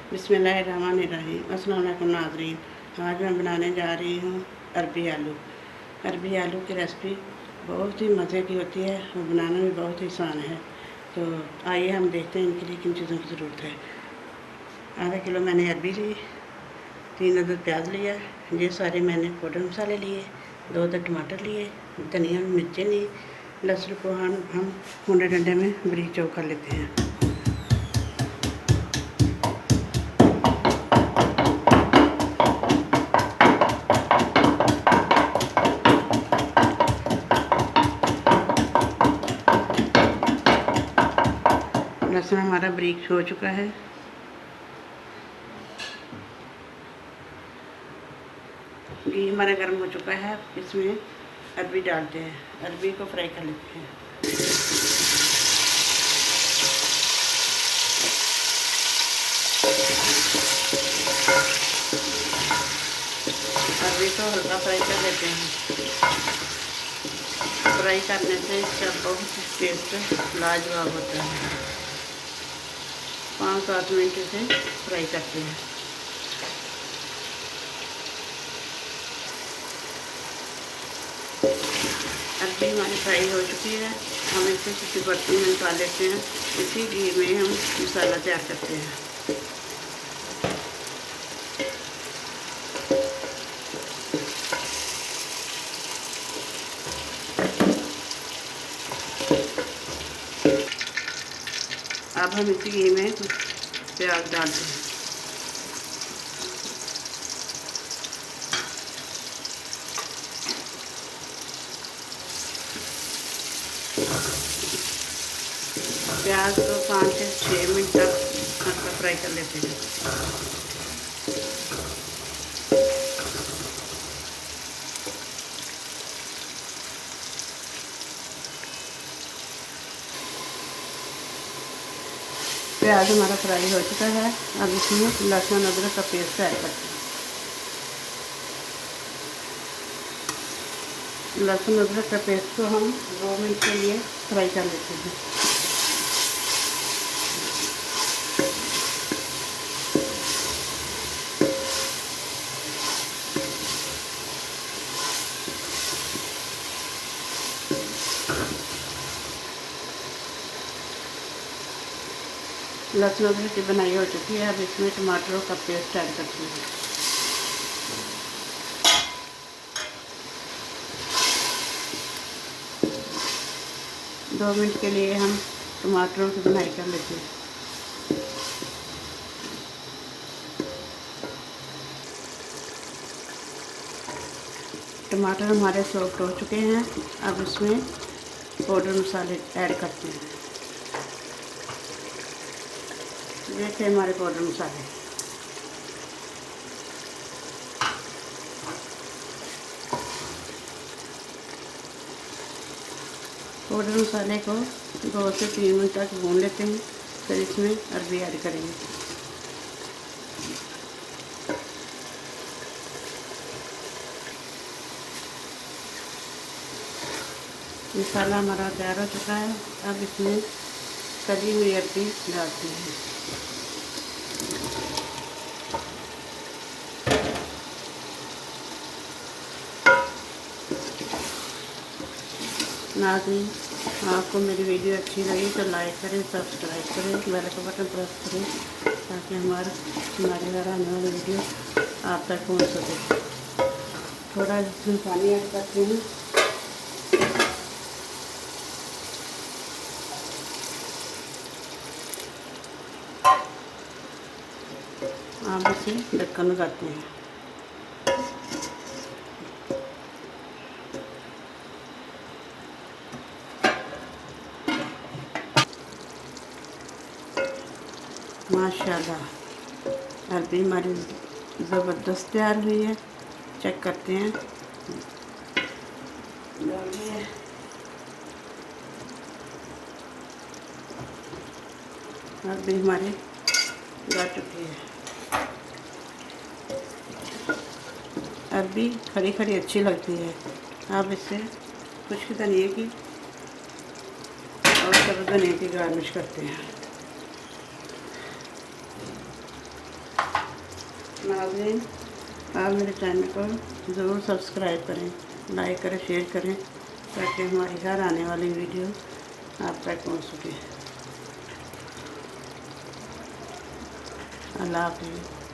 बिस्मिल्लाहिर्रहमानिर्रहीम। अस्सलाम वालेकुम नाज़रीन। आज मैं बनाने जा रही हूँ अरबी आलू। अरबी आलू की रेसिपी बहुत ही मज़े की होती है और बनाना भी बहुत ही आसान है। तो आइए हम देखते हैं इनके लिए किन चीज़ों की ज़रूरत है। आधा किलो मैंने अरबी ली, 3 अदद प्याज लिया, ये सारे मैंने पाउडर मसाले लिए, 2 अदद टमाटर लिए, धनिया मिर्चें ली, लहसुन को हम मुंडे डंडे में बारीक चॉप कर लेते हैं। लहसुन हमारा बारीक हो चुका है। घी हमारा गर्म हो चुका है। इसमें अरबी डालते हैं, अरबी को फ्राई कर लेते हैं। अरबी को हल्का फ्राई कर लेते हैं। फ्राई करने से इसका बहुत टेस्ट लाजवाब होता है। 5-7 मिनट से फ्राई करते हैं। अरबी हमारी फ्राई हो चुकी है। हम इसे किसी बर्तन में निकाल लेते हैं। इसी घी में हम मसाला तैयार करते हैं। अब हम इसी घी में प्याज डालते हैं। प्याज को 5 से 6 मिनट तक हल्का फ्राई कर लेते हैं। प्याज हमारा फ्राई हो चुका है। अब इसमें लहसुन अदरक का पेस्ट ऐड करते हैं। लहसुन अदरक का पेस्ट को हम 2 मिनट के लिए फ्राई कर लेते हैं। लहसुन अदरक की बनाई हो चुकी है। अब इसमें टमाटरों का पेस्ट ऐड करते हैं। दो मिनट के लिए हम टमाटरों की बनाई कर लेते हैं। टमाटर हमारे सॉफ्ट हो चुके हैं। अब इसमें पाउडर मसाले ऐड करते हैं। ये थे हमारे पाउडर मसाले। पाउडर मसाले को 2 से 3 मिनट तक भून लेते हैं। फिर इसमें अरबी ऐड करेंगे। मसाला हमारा तैयार हो चुका है। अब इसमें कली हुई अरबी डालते हैं। नाज़रीन, आपको मेरी वीडियो अच्छी लगी तो लाइक करें, सब्सक्राइब करें, बेल का बटन प्रेस करें ताकि हमारे द्वारा आने वाली वीडियो आप तक पहुंच सके। थोड़ा इसमें पानी ऐड करते हैं। आप इसे ढक्कन लगाते हैं। माशाल्लाह, अरबी हमारी ज़बरदस्त तैयार हुई है। चेक करते हैं। अरबी हमारी गल चुकी है। अरबी खड़ी खड़ी अच्छी लगती है। आप इससे खुश्क धनिया की और सब धनिया की गार्निश करते हैं। नाज़रीन, आप मेरे चैनल को ज़रूर सब्सक्राइब करें, लाइक करें, शेयर करें, ताकि हमारी हर आने वाली वीडियो आप तक पहुँच सके। अल्लाह हाफ़िज़।